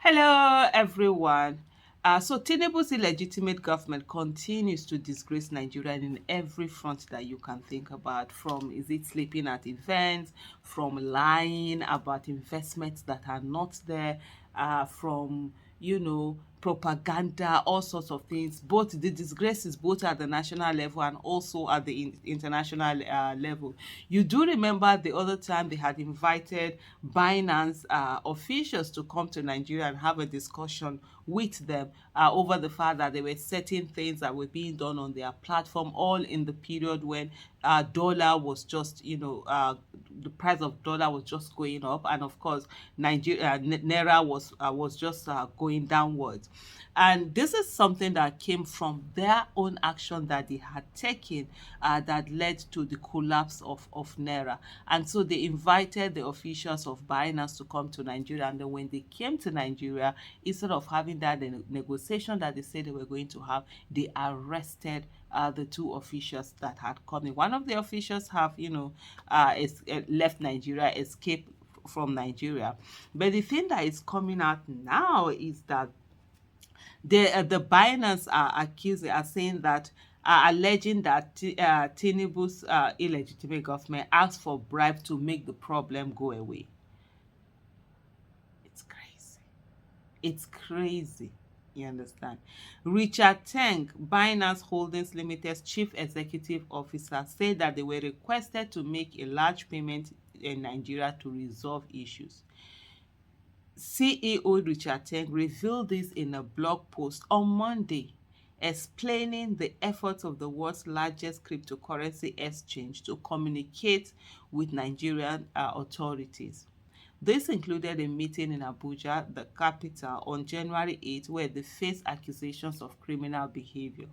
Hello, everyone. So Tinubu's illegitimate government continues to disgrace Nigeria in every front that you can think about. From is it sleeping at events, from lying about investments that are not there, from propaganda, all sorts of things. Both the disgraces, both at the national level and also at the international level. You do remember the other time they had invited Binance officials to come to Nigeria and have a discussion with them over the fact that there were certain things that were being done on their platform, all in the period when dollar was just, the price of dollar was just going up, and of course, naira was just going downwards. And this is something that came from their own action that they had taken that led to the collapse of naira. And so they invited the officials of Binance to come to Nigeria. And then when they came to Nigeria, instead of having that negotiation that they said they were going to have, they arrested the two officials that had come in. One of the officials have, left Nigeria, escaped from Nigeria. But the thing that is coming out now is that the Binance are saying that alleging that Tinubu's illegitimate government asked for bribe to make the problem go away. It's crazy. It's crazy. You understand? Richard Teng, Binance Holdings Limited's chief executive officer, said that they were requested to make a large payment in Nigeria to resolve issues. CEO Richard Teng revealed this in a blog post on Monday, explaining the efforts of the world's largest cryptocurrency exchange to communicate with Nigerian authorities. This included a meeting in Abuja, the capital, on January 8, where they faced accusations of criminal behavior.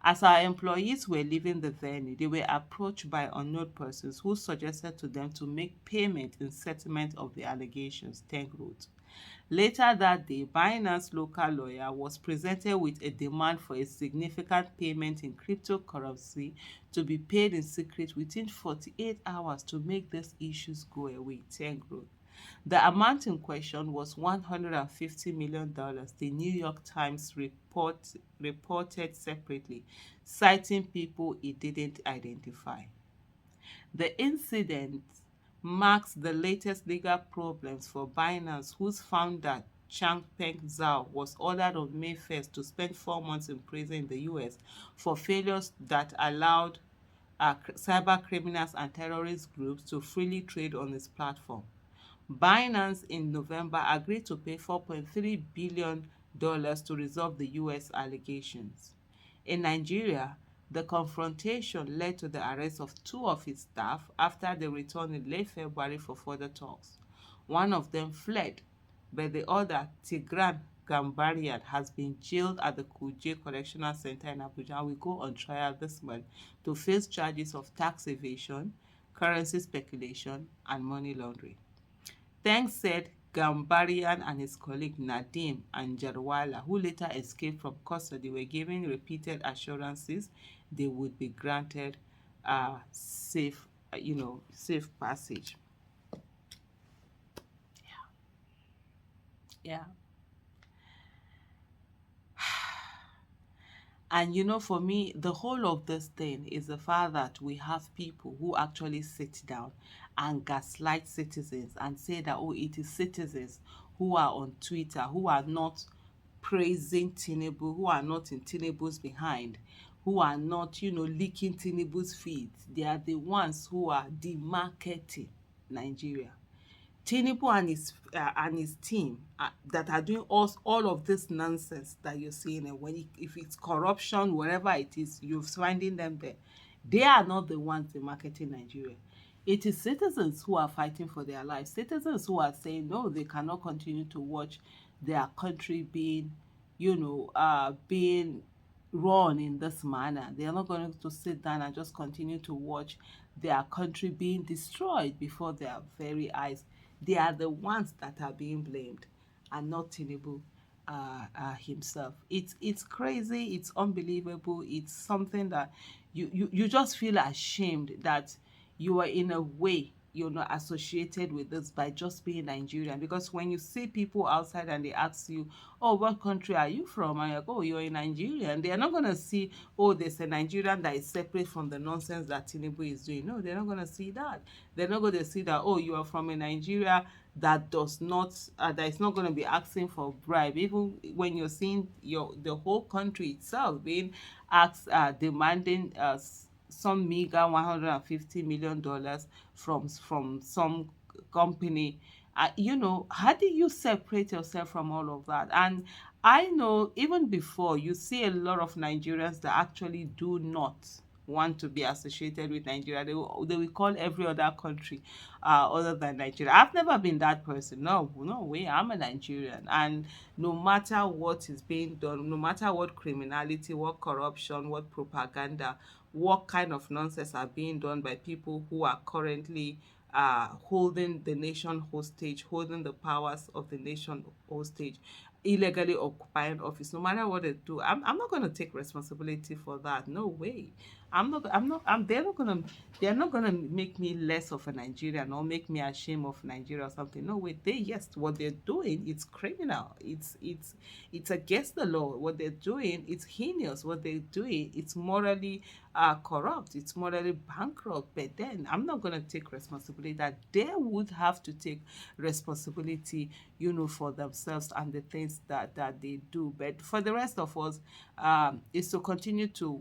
As our employees were leaving the venue, they were approached by unknown persons who suggested to them to make payment in settlement of the allegations, Teng wrote. Later that day, Binance's local lawyer was presented with a demand for a significant payment in cryptocurrency to be paid in secret within 48 hours to make these issues go away, Teng wrote. The amount in question was $150 million, the New York Times reported separately, citing people it didn't identify. The incident marks the latest legal problems for Binance, whose founder, Changpeng Zhao, was ordered on May 1st to spend 4 months in prison in the US for failures that allowed cyber criminals and terrorist groups to freely trade on its platform. Binance in November agreed to pay $4.3 billion to resolve the US allegations. In Nigeria, the confrontation led to the arrest of two of its staff after they returned in late February for further talks. One of them fled, but the other, Tigran Gambarian, has been jailed at the Kuje Correctional Center in Abuja and will go on trial this month to face charges of tax evasion, currency speculation, and money laundering. Teng said Gambarian and his colleague Nadeem Anjarwalla, who later escaped from custody, were given repeated assurances they would be granted safe passage. Yeah. And for me, the whole of this thing is the fact that we have people who actually sit down and gaslight citizens and say that, oh, it is citizens who are on Twitter, who are not praising Tinubu, who are not in Tinubu's behind, who are not, leaking Tinubu's feeds. They are the ones who are demarketing Nigeria. Tinubu and his team that are doing all of this nonsense that you're seeing, and if it's corruption, wherever it is, you're finding them there. They are not the ones marketing Nigeria. It is citizens who are fighting for their lives. Citizens who are saying no, they cannot continue to watch their country being run in this manner. They are not going to sit down and just continue to watch their country being destroyed before their very eyes. They are the ones that are being blamed, and not Tinubu himself. It's crazy. It's unbelievable. It's something that you just feel ashamed that you are in a way you're not associated with this by just being Nigerian. Because when you see people outside and they ask you, oh, what country are you from? And you're like, oh, you're a Nigerian. They are not going to see, oh, there's a Nigerian that is separate from the nonsense that TINUBU is doing. No, they're not going to see that. They're not going to see that, oh, you are from a Nigeria that does not, that is not going to be asking for bribe. Even when you're seeing the whole country itself being asked, demanding some meager $150 million from some company. How do you separate yourself from all of that? And I know even before, you see a lot of Nigerians that actually do not want to be associated with Nigeria. They will call every other country other than Nigeria. I've never been that person. No, no way. I'm a Nigerian. And no matter what is being done, no matter what criminality, what corruption, what propaganda, what kind of nonsense are being done by people who are currently holding the nation hostage, holding the powers of the nation hostage, illegally occupying office, no matter what they do, I'm not going to take responsibility for that. No way. They're not gonna make me less of a Nigerian or make me ashamed of Nigeria or something. No way. Yes, what they're doing, it's criminal. It's against the law. What they're doing, it's heinous. What they're doing, it's morally corrupt. It's morally bankrupt. But then I'm not gonna take responsibility. That they would have to take responsibility, for themselves and the things that they do. But for the rest of us, is to continue to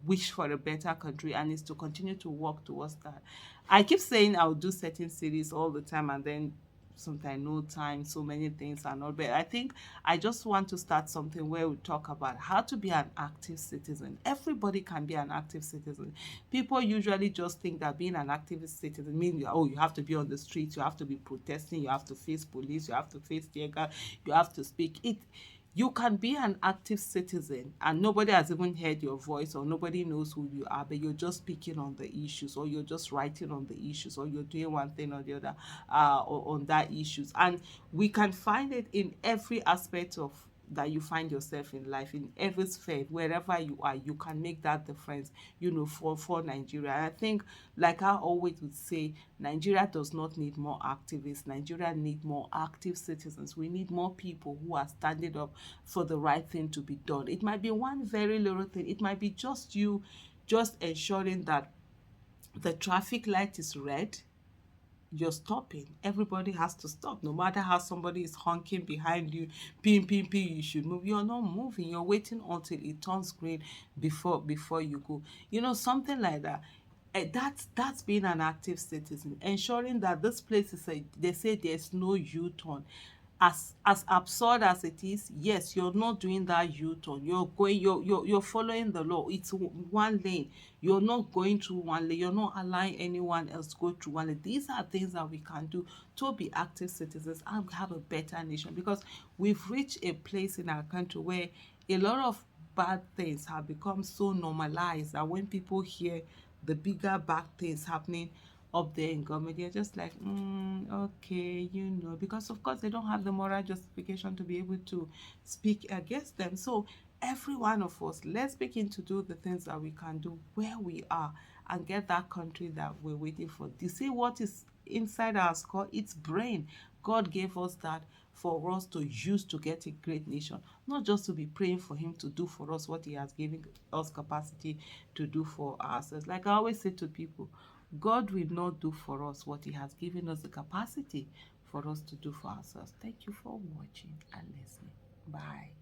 wish for a better country, and is to continue to work towards that. I keep saying I'll do certain series all the time, and then sometimes no time, so many things are not. But I think I just want to start something where we talk about how to be an active citizen. Everybody can be an active citizen. People usually just think that being an active citizen means, oh, you have to be on the streets, you have to be protesting, you have to face police, you have to face tear gas, you have to speak. You can be an active citizen and nobody has even heard your voice, or nobody knows who you are, but you're just speaking on the issues, or you're just writing on the issues, or you're doing one thing or the other on that issues. And we can find it in every aspect of that you find yourself in life, in every sphere, wherever you are, you can make that difference, for Nigeria. And I think, like I always would say, Nigeria does not need more activists. Nigeria need more active citizens. We need more people who are standing up for the right thing to be done. It might be one very little thing. It might be just you just ensuring that the traffic light is red, you're stopping. Everybody has to stop. No matter how somebody is honking behind you, ping, ping, ping, you should move. You're not moving. You're waiting until it turns green before you go. Something like that. That's being an active citizen. Ensuring that this place they say there's no U-turn. As absurd as it is, yes, you're not doing that U-turn. You're following the law. It's one lane. You're not going through one lane. You're not allowing anyone else go through one lane. These are things that we can do to be active citizens and have a better nation, because we've reached a place in our country where a lot of bad things have become so normalized that when people hear the bigger bad things happening up there in government, they're just like, okay, because of course they don't have the moral justification to be able to speak against them. So every one of us, let's begin to do the things that we can do where we are and get that country that we're waiting for. Do you see what is inside our skull? It's brain. God gave us that for us to use to get a great nation, not just to be praying for him to do for us what he has given us capacity to do for ourselves. Like I always say to people, God will not do for us what he has given us the capacity for us to do for ourselves. Thank you for watching and listening. Bye.